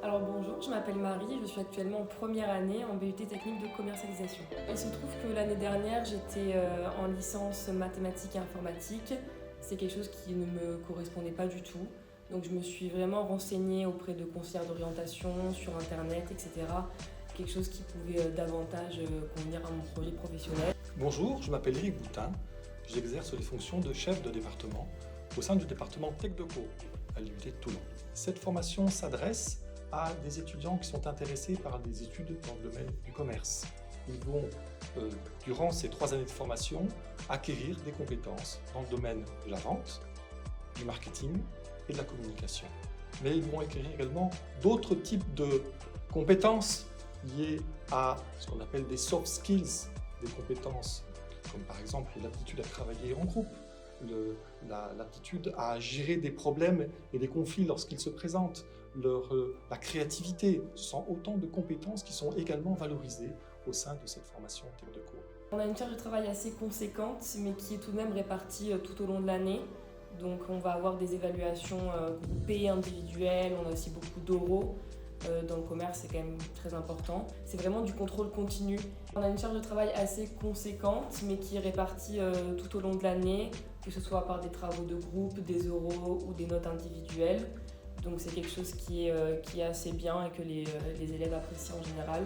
Alors bonjour, je m'appelle Marie, je suis actuellement en première année en BUT technique de commercialisation. Il se trouve que l'année dernière j'étais en licence mathématiques et informatique. C'est quelque chose qui ne me correspondait pas du tout. Donc je me suis vraiment renseignée auprès de conseillers d'orientation, sur internet, etc. Quelque chose qui pouvait davantage convenir à mon projet professionnel. Bonjour, je m'appelle Éric Boutin. J'exerce les fonctions de chef de département au sein du département TechDeco à l'UT de Toulon. Cette formation s'adresse à des étudiants qui sont intéressés par des études dans le domaine du commerce. Ils vont, durant ces 3 années de formation, acquérir des compétences dans le domaine de la vente, du marketing et de la communication. Mais ils vont acquérir également d'autres types de compétences liées à ce qu'on appelle des soft skills, des compétences comme par exemple l'aptitude à travailler en groupe, l'aptitude à gérer des problèmes et des conflits lorsqu'ils se présentent, la créativité. Ce sont autant de compétences qui sont également valorisées au sein de cette formation TechDeco. On a une charge de travail assez conséquente, mais qui est tout de même répartie tout au long de l'année. Donc on va avoir des évaluations groupées, individuelles, on a aussi beaucoup d'oraux. Dans le commerce, c'est quand même très important. C'est vraiment du contrôle continu. On a une charge de travail assez conséquente, mais qui est répartie tout au long de l'année, que ce soit par des travaux de groupe, des oraux ou des notes individuelles. Donc c'est quelque chose qui est assez bien et que les élèves apprécient en général.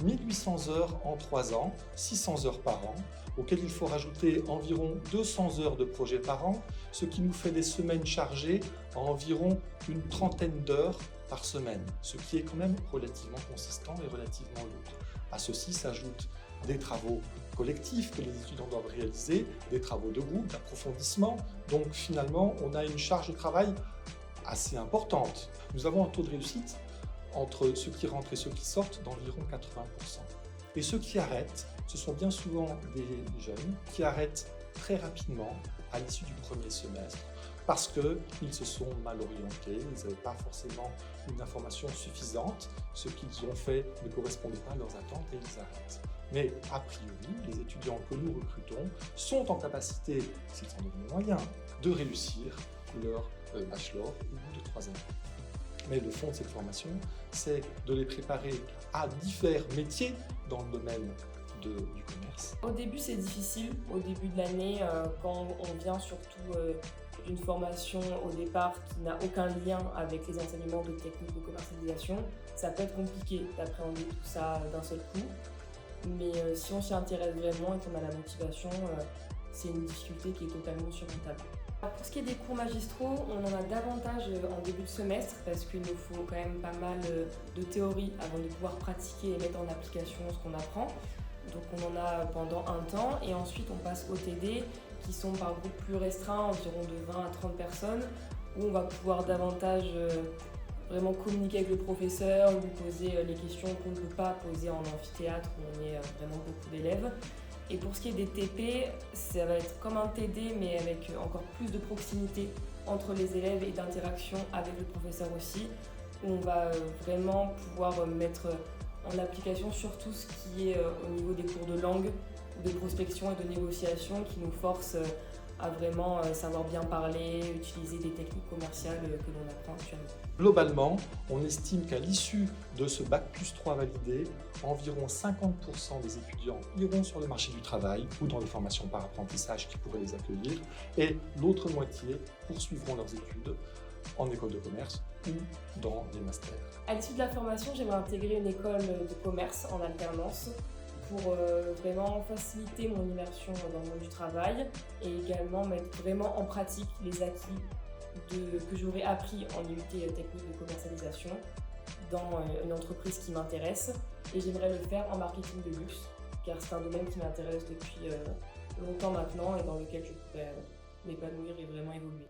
1800 heures en 3 ans, 600 heures par an, auxquelles il faut rajouter environ 200 heures de projet par an, ce qui nous fait des semaines chargées à environ une trentaine d'heures par semaine, ce qui est quand même relativement consistant et relativement lourd. À ceci s'ajoutent des travaux collectifs que les étudiants doivent réaliser, des travaux de groupe, d'approfondissement. Donc finalement, on a une charge de travail assez importante. Nous avons un taux de réussite entre ceux qui rentrent et ceux qui sortent d'environ 80%. Et ceux qui arrêtent, ce sont bien souvent des jeunes qui arrêtent très rapidement à l'issue du premier semestre parce qu'ils se sont mal orientés, ils n'avaient pas forcément une information suffisante, ce qu'ils ont fait ne correspondait pas à leurs attentes et ils arrêtent. Mais a priori, les étudiants que nous recrutons sont en capacité, s'ils en ont les moyens, de réussir leur bachelor au bout de 3 années. Mais le fond de cette formation, c'est de les préparer à divers métiers dans le domaine du commerce. Au début, c'est difficile. Au début de l'année, quand on vient surtout d'une formation au départ qui n'a aucun lien avec les enseignements de techniques de commercialisation, ça peut être compliqué d'appréhender tout ça d'un seul coup. Mais si on s'y intéresse vraiment et qu'on a la motivation, c'est une difficulté qui est totalement surmontable. Pour ce qui est des cours magistraux, on en a davantage en début de semestre parce qu'il nous faut quand même pas mal de théorie avant de pouvoir pratiquer et mettre en application ce qu'on apprend. Donc on en a pendant un temps et ensuite on passe au TD qui sont par groupe plus restreint, environ de 20 à 30 personnes, où on va pouvoir davantage vraiment communiquer avec le professeur, lui poser les questions qu'on ne peut pas poser en amphithéâtre où on est vraiment beaucoup d'élèves. Et pour ce qui est des TP, ça va être comme un TD mais avec encore plus de proximité entre les élèves et d'interaction avec le professeur aussi, où on va vraiment pouvoir mettre en application surtout ce qui est au niveau des cours de langue, de prospection et de négociation qui nous forcent à vraiment savoir bien parler, utiliser des techniques commerciales que l'on apprend actuellement. Globalement, on estime qu'à l'issue de ce Bac+3 validé, environ 50% des étudiants iront sur le marché du travail ou dans les formations par apprentissage qui pourraient les accueillir, et l'autre moitié poursuivront leurs études en école de commerce ou dans les masters. À l'issue de la formation, j'aimerais intégrer une école de commerce en alternance pour vraiment faciliter mon immersion dans le monde du travail et également mettre vraiment en pratique les acquis que j'aurais appris en IUT technique de commercialisation dans une entreprise qui m'intéresse, et j'aimerais le faire en marketing de luxe car c'est un domaine qui m'intéresse depuis longtemps maintenant et dans lequel je pourrais m'épanouir et vraiment évoluer.